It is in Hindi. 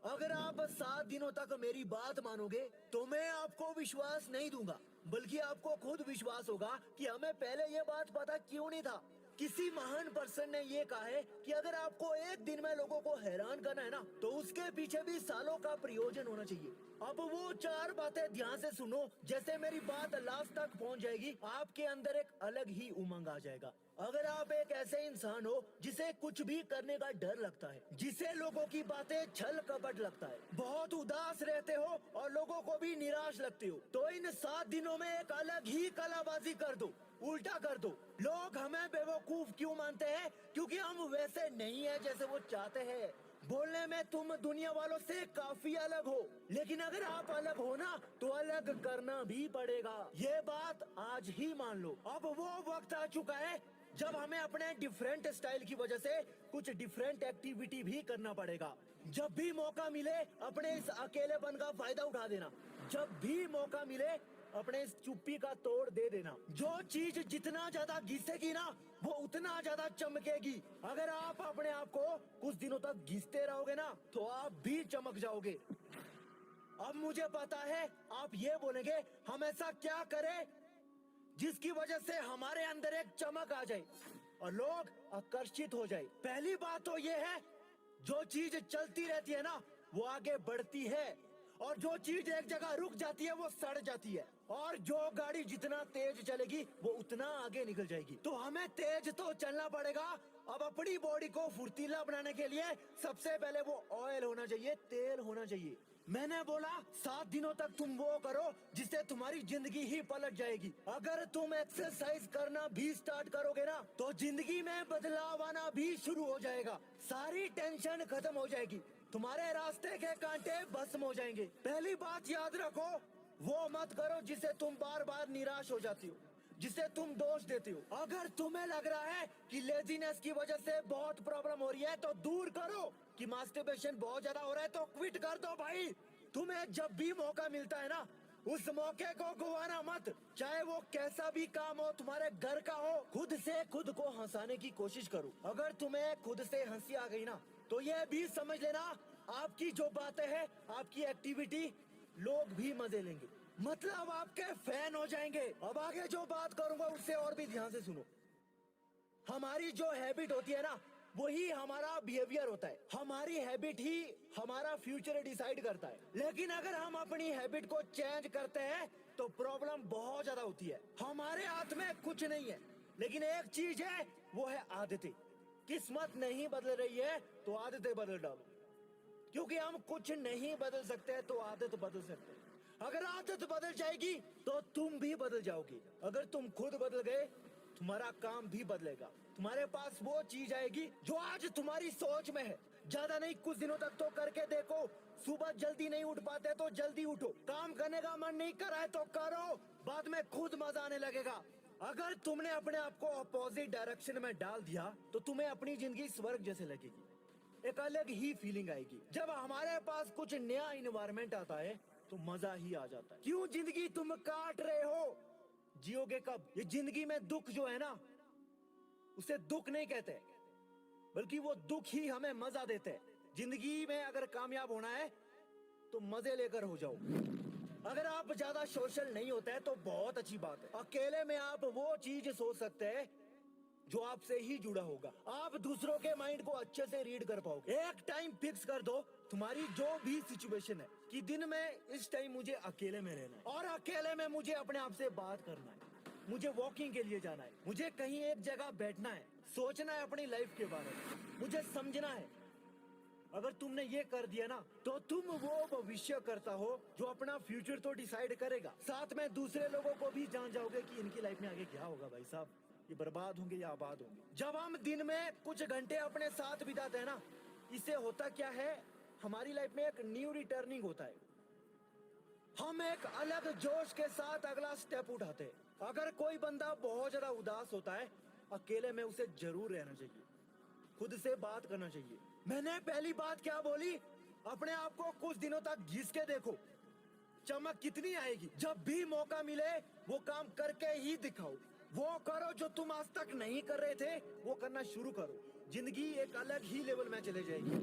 अगर आप 7 दिनों तक मेरी बात मानोगे तो मैं आपको विश्वास नहीं दूंगा, बल्कि आपको खुद विश्वास होगा कि हमें पहले ये बात पता क्यों नहीं था। किसी महान पर्सन ने ये कहा है कि अगर आपको एक दिन में लोगों को हैरान करना है ना, तो उसके पीछे भी सालों का प्रयोजन होना चाहिए। अब वो 4 बातें ध्यान से सुनो, जैसे मेरी बात लास्ट तक पहुंच जाएगी, आपके अंदर एक अलग ही उमंग आ जाएगा। अगर आप एक ऐसे इंसान हो जिसे कुछ भी करने का डर लगता है, जिसे लोगों की बातें छल कपट लगता है, बहुत उदास रहते हो और लोगों को भी निराश लगते हो, तो इन 7 दिनों में एक अलग ही कलाबाजी कर दो, उल्टा कर दो। लोग हमें बेवकूफ क्यों मानते हैं? क्योंकि हम वैसे नहीं है जैसे वो चाहते हैं। बोलने में तुम दुनिया वालों से काफी अलग हो, लेकिन अगर आप अलग हो ना, तो अलग करना भी पड़ेगा। ये बात आज ही मान लो। अब वो वक्त आ चुका है जब हमें अपने डिफरेंट स्टाइल की वजह से कुछ डिफरेंट एक्टिविटी भी करना पड़ेगा। जब भी मौका मिले अपने इस अकेलेपन का फायदा उठा देना। जब भी मौका मिले अपने इस चुप्पी का तोड़ दे देना। जो चीज जितना ज्यादा घिसेगी ना, वो उतना ज्यादा चमकेगी। अगर आप अपने आप को कुछ दिनों तक घिसते रहोगे ना, तो आप भी चमक जाओगे। अब मुझे पता है आप ये बोलेंगे, हम ऐसा क्या करें जिसकी वजह से हमारे अंदर एक चमक आ जाए और लोग आकर्षित हो जाए। पहली बात तो ये है, जो चीज चलती रहती है ना, वो आगे बढ़ती है, और जो चीज एक जगह रुक जाती है वो सड़ जाती है। और जो गाड़ी जितना तेज चलेगी वो उतना आगे निकल जाएगी। तो हमें तेज तो चलना पड़ेगा। अब अपनी बॉडी को फुर्तीला बनाने के लिए सबसे पहले वो ऑयल होना चाहिए, तेल होना चाहिए। मैंने बोला 7 दिनों तक तुम वो करो जिससे तुम्हारी जिंदगी ही पलट जाएगी। अगर तुम एक्सरसाइज करना भी स्टार्ट करोगे ना, तो जिंदगी में बदलाव आना भी शुरू हो जाएगा। सारी टेंशन खत्म हो जाएगी, तुम्हारे रास्ते के कांटे भस्म हो जाएंगे। पहली बात याद रखो, वो मत करो जिसे तुम बार बार निराश हो जाती हो, जिसे तुम दोष देते हो। अगर तुम्हें लग रहा है कि लेजीनेस की वजह से बहुत प्रॉब्लम हो रही है, तो दूर करो। कि मास्टरबेशन बहुत ज्यादा हो रहा है, तो क्विट कर दो भाई। तुम्हें जब भी मौका मिलता है ना, उस मौके को गवाना मत। चाहे वो कैसा भी काम हो, तुम्हारे घर का हो, खुद से खुद को हंसाने की कोशिश करो। अगर तुम्हें खुद से हंसी आ गई ना, तो ये भी समझ लेना, आपकी जो बातें हैं, आपकी एक्टिविटी, लोग भी मजे लेंगे, मतलब आपके फैन हो जाएंगे। अब आगे जो बात करूंगा उससे और भी ध्यान से सुनो। हमारी जो हैबिट होती है ना, वही हमारा बिहेवियर होता है। हमारी हैबिट ही हमारा फ्यूचर डिसाइड करता है। लेकिन अगर हम अपनी हैबिट को चेंज करते हैं तो प्रॉब्लम बहुत ज्यादा होती है। हमारे हाथ में कुछ नहीं है, लेकिन एक चीज है, वो है आदतें। किस्मत नहीं बदल रही है तो आदतें बदल डालो, क्योंकि हम कुछ नहीं बदल सकते तो आदत बदल सकते हैं। अगर आदत बदल जाएगी तो तुम भी बदल जाओगे। अगर तुम खुद बदल गए, तुम्हारा काम भी बदलेगा। तुम्हारे पास वो चीज आएगी जो आज तुम्हारी सोच में है। ज्यादा नहीं, कुछ दिनों तक तो करके देखो। सुबह जल्दी नहीं उठ पाते तो जल्दी उठो। काम करने का मन नहीं कर रहा है तो करो, बाद में खुद मजा आने लगेगा। अगर तुमने अपने आप को अपोजिट डायरेक्शन में डाल दिया, तो तुम्हें अपनी जिंदगी स्वर्ग जैसे लगेगी। एक अलग ही फीलिंग आएगी। जब हमारे पास कुछ नया इन्वायरमेंट आता है तो मजा ही आ जाता है। क्यों जिंदगी तुम काट रहे हो? जियोगे कब? ये जिंदगी में दुख जो है ना, उसे दुख नहीं कहते, बल्कि वो दुख ही हमें मजा देते हैं। जिंदगी में अगर कामयाब होना है तो मजे लेकर हो जाओ। अगर आप ज्यादा सोशल नहीं होते हैं तो बहुत अच्छी बात है। अकेले में आप वो चीज सोच सकते हैं जो आपसे ही जुड़ा होगा। आप दूसरों के माइंड को अच्छे से रीड कर पाओगे। एक टाइम फिक्स कर दो, तुम्हारी जो भी सिचुएशन है, कि दिन में इस टाइम मुझे अकेले में रहना है, और अकेले में मुझे अपने आप से बात करना है, मुझे वॉकिंग के लिए जाना है, मुझे कहीं एक जगह बैठना है, सोचना है अपनी लाइफ के बारे में, मुझे समझना है। अगर तुमने ये कर दिया ना, तो तुम वो भविष्य करता हो जो अपना फ्यूचर तो डिसाइड करेगा, साथ में दूसरे लोगों को भी जान जाओगे कि इनकी लाइफ में आगे क्या होगा। भाई साहब, ये बर्बाद होंगे या आबाद होंगे। जब हम दिन में कुछ घंटे अपने साथ बिताते हैं ना, इससे होता क्या है, हमारी लाइफ में एक न्यू रिटर्निंग होता है। हम एक अलग जोश के साथ अगला स्टेप उठाते हैं। अगर कोई बंदा बहुत ज्यादा उदास होता है, अकेले में उसे जरूर रहना चाहिए, खुद से बात करना चाहिए। मैंने पहली बात क्या बोली? अपने आप को कुछ दिनों तक घिस के देखो, चमक कितनी आएगी। जब भी मौका मिले वो काम करके ही दिखाओ। वो करो जो तुम आज तक नहीं कर रहे थे, वो करना शुरू करो। जिंदगी एक अलग ही लेवल में चले जाएगी।